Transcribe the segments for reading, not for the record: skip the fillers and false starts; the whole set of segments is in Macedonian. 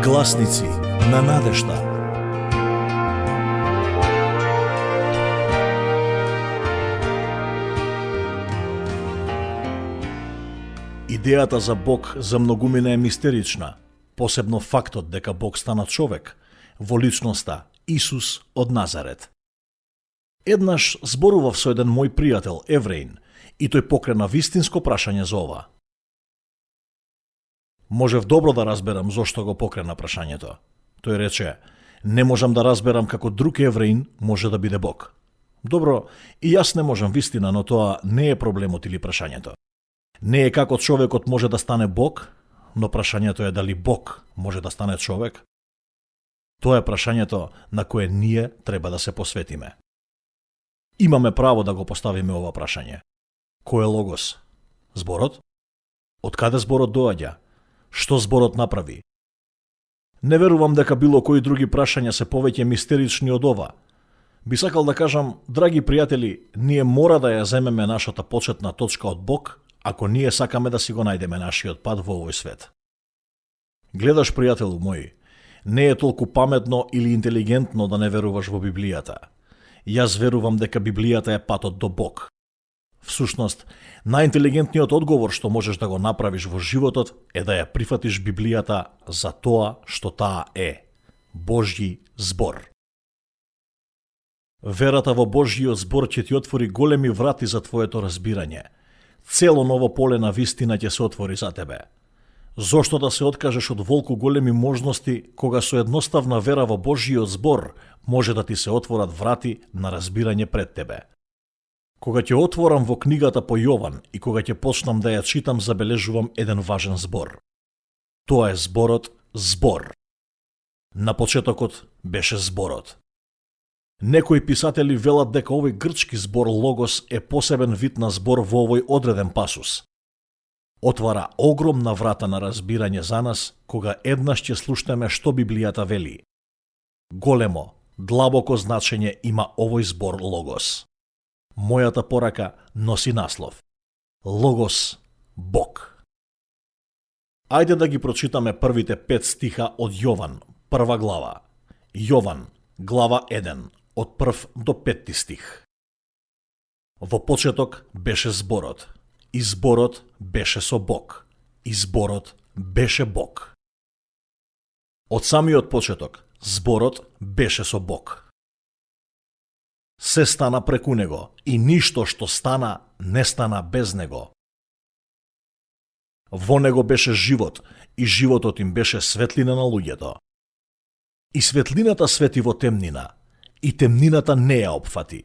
Гласници на надежта. Идејата за Бог за многумина е мистерична, посебно фактот дека Бог стана човек во личноста Исус од Назарет. Еднаш зборував со еден мој пријател, евреин, и тој покрена вистинско прашање за ова. Можев добро да разберам зошто го покрена прашањето. Тој рече, не можам да разберам како друг евреин може да биде Бог. Добро, и јас не можам вистина, но тоа не е проблемот или прашањето. Не е како човекот може да стане Бог, но прашањето е дали Бог може да стане човек. Тоа е прашањето на кое ние треба да се посветиме. Имаме право да го поставиме ова прашање. Кој е Логос? Зборот? Од каде зборот доаѓа? Што зборот направи? Не верувам дека било кои други прашања се повеќе мистерични од ова. Би сакал да кажам, драги пријатели, ние мора да ја земеме нашата почетна точка од Бог, ако ние сакаме да си го најдеме нашиот пат во овој свет. Гледаш, пријателу мој, не е толку паметно или интелигентно да не веруваш во Библијата. Јас верувам дека Библијата е патот до Бог. Всушност, најинтелигентниот одговор што можеш да го направиш во животот е да ја прифатиш Библијата за тоа што таа е – Божји збор. Верата во Божјиот збор ќе ти отвори големи врати за твоето разбирање. Цело ново поле на вистина ќе се отвори за тебе. Зошто да се откажеш од волку големи можности, кога со едноставна вера во Божјиот збор може да ти се отворат врати на разбирање пред тебе? Кога ќе отворам во книгата по Јован и кога ќе почнам да ја читам, забележувам еден важен збор. Тоа е зборот збор. На почетокот беше зборот. Некои писатели велат дека овој грчки збор логос е посебен вид на збор во овој одреден пасус. Отвара огромна врата на разбирање за нас, кога еднаш ќе слушнеме што Библијата вели. Големо, длабоко значење има овој збор логос. Мојата порака носи наслов Логос Бог. Ајде да ги прочитаме првите 5 стиха од Јован, прва глава. Јован, глава 1, од 1 до 5 стих. Во почеток беше зборот, и зборот беше со Бог, и зборот беше Бог. Од самиот почеток, зборот беше со Бог. Се стана преку него, и ништо што стана, не стана без него. Во него беше живот, и животот им беше светлина на луѓето. И светлината свети во темнина, и темнината не ја опфати.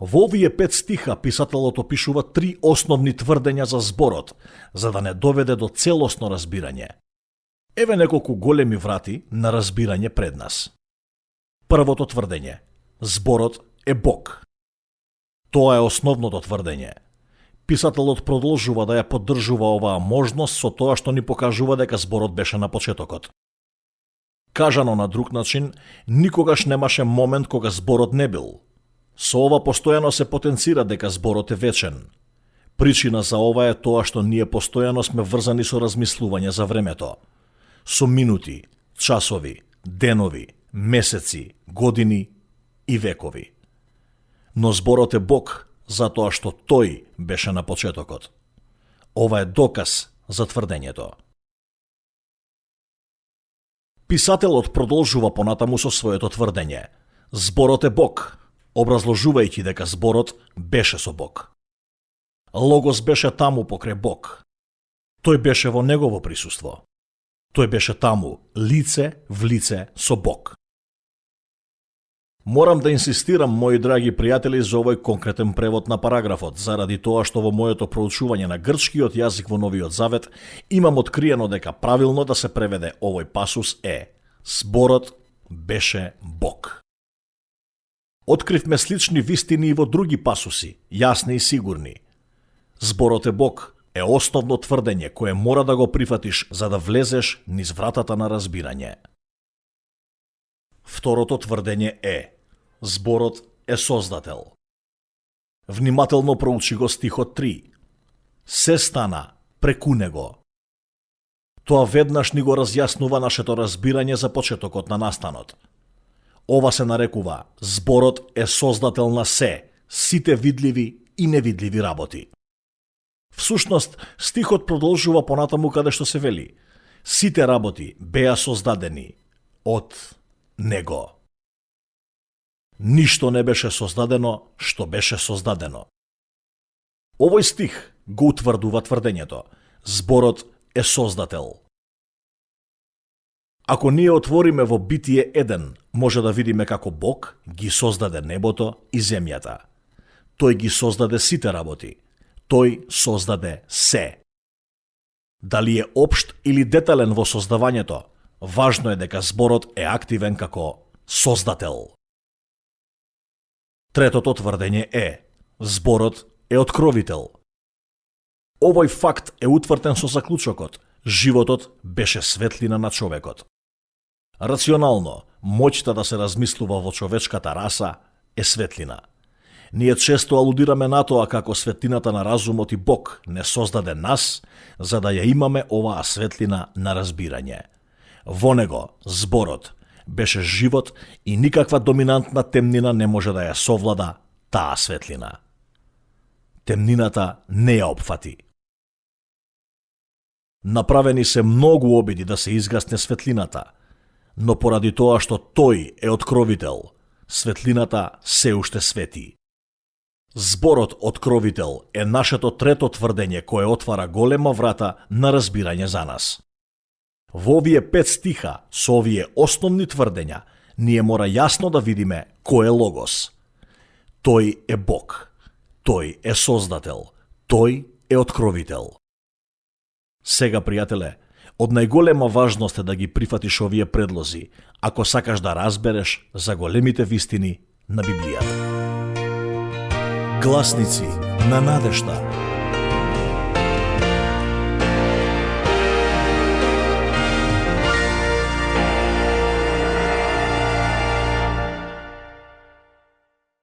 Во овие 5 стиха писателот опишува 3 основни тврдења за зборот, за да не доведе до целосно разбирање. Еве неколку големи врати на разбирање пред нас. Првото тврдење. Зборот е Бог. Тоа е основното тврдење. Писателот продолжува да ја поддржува оваа можност со тоа што ни покажува дека зборот беше на почетокот. Кажано на друг начин, никогаш немаше момент кога зборот не бил. Со ова постојано се потенцира дека зборот е вечен. Причина за ова е тоа што ние постојано сме врзани со размислување за времето. Со минути, часови, денови, месеци, години и векови. Но зборот е Бог, затоа што тој беше на почетокот. Ова е доказ за тврдењето. Писателот продолжува понатаму со своето тврдење. Зборот е Бог, образложувајќи дека зборот беше со Бог. Логос беше таму покрај Бог. Тој беше во негово присуство. Тој беше таму, лице в лице со Бог. Морам да инсистирам, мои драги пријатели, за овој конкретен превод на параграфот, заради тоа што во моето проучување на грчкиот јазик во Новиот Завет имам откриено дека правилно да се преведе овој пасус е зборот беше Бог. Откривме слични вистини и во други пасуси, јасни и сигурни. Зборот е Бог е основно тврдење кое мора да го прифатиш за да влезеш низ вратата на разбирање. Второто тврдење е зборот е создател. Внимателно проучи го стихот 3. Се стана преку него. Тоа веднаш ни го разјаснува нашето разбирање за почетокот на настанот. Ова се нарекува зборот е создател на се, сите видливи и невидливи работи. Всушност, стихот продолжува понатаму каде што се вели: сите работи беа создадени од него. Ништо не беше создадено што беше создадено. Овој стих го утврдува тврдењето: зборот е создател. Ако ние отвориме во Битие 1, може да видиме како Бог ги создаде небото и земјата. Тој ги создаде сите работи. Тој создаде се. Дали е општ или детален во создавањето, важно е дека зборот е активен како создател. Третото тврдење е: зборот е откровител. Овој факт е утврден со заклучокот: животот беше светлина на човекот. Рационално, моќта да се размислува во човечката раса е светлина. Ние често алудираме на тоа како светлината на разумот и Бог не создаде нас, за да ја имаме оваа светлина на разбирање. Во него, зборот, беше живот и никаква доминантна темнина не може да ја совлада таа светлина. Темнината не ја опфати. Направени се многу обиди да се изгасне светлината, но поради тоа што тој е откровител, светлината се уште свети. Зборот откровител е нашето трето тврдење кое отвара голема врата на разбирање за нас. Во овие 5 стиха, со овие основни тврдења, ние мора јасно да видиме кој е Логос. Тој е Бог. Тој е создател. Тој е откровител. Сега, пријателе, од најголема важност е да ги прифатиш овие предлози, ако сакаш да разбереш за големите вистини на Библијата. Гласници на надежта.